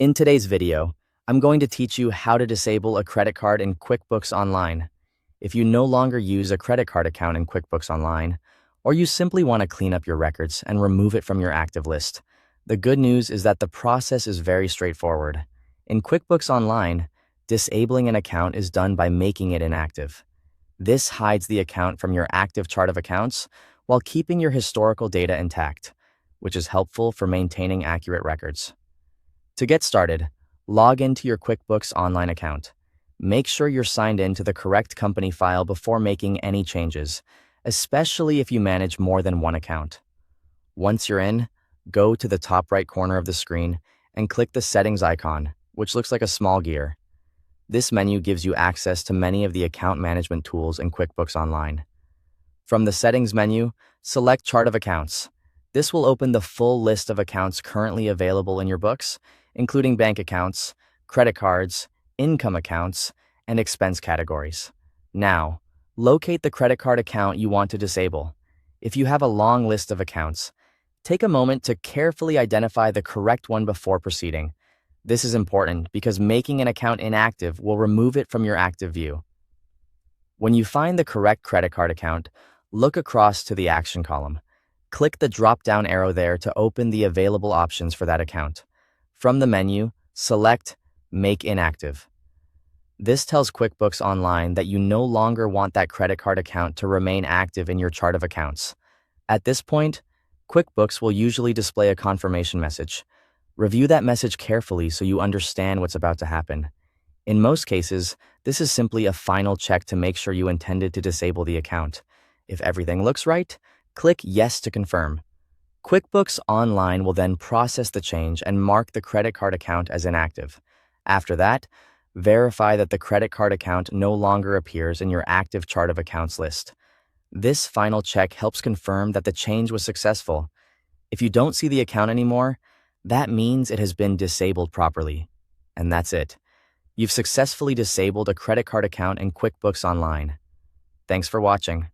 In today's video, I'm going to teach you how to disable a credit card in QuickBooks Online. If you no longer use a credit card account in QuickBooks Online, or you simply want to clean up your records and remove it from your active list, the good news is that the process is very straightforward. In QuickBooks Online, disabling an account is done by making it inactive. This hides the account from your active chart of accounts while keeping your historical data intact, which is helpful for maintaining accurate records. To get started, log into your QuickBooks Online account. Make sure you're signed in to the correct company file before making any changes, especially if you manage more than one account. Once you're in, go to the top right corner of the screen and click the Settings icon, which looks like a small gear. This menu gives you access to many of the account management tools in QuickBooks Online. From the Settings menu, select Chart of Accounts. This will open the full list of accounts currently available in your books, including bank accounts, credit cards, income accounts, and expense categories. Now, locate the credit card account you want to disable. If you have a long list of accounts, take a moment to carefully identify the correct one before proceeding. This is important because making an account inactive will remove it from your active view. When you find the correct credit card account, look across to the Action column. Click the drop-down arrow there to open the available options for that account. From the menu, select Make Inactive. This tells QuickBooks Online that you no longer want that credit card account to remain active in your chart of accounts. At this point, QuickBooks will usually display a confirmation message. Review that message carefully so you understand what's about to happen. In most cases, this is simply a final check to make sure you intended to disable the account. If everything looks right, click Yes to confirm. QuickBooks Online will then process the change and mark the credit card account as inactive. After that, verify that the credit card account no longer appears in your active chart of accounts list. This final check helps confirm that the change was successful. If you don't see the account anymore, that means it has been disabled properly. And that's it. You've successfully disabled a credit card account in QuickBooks Online. Thanks for watching.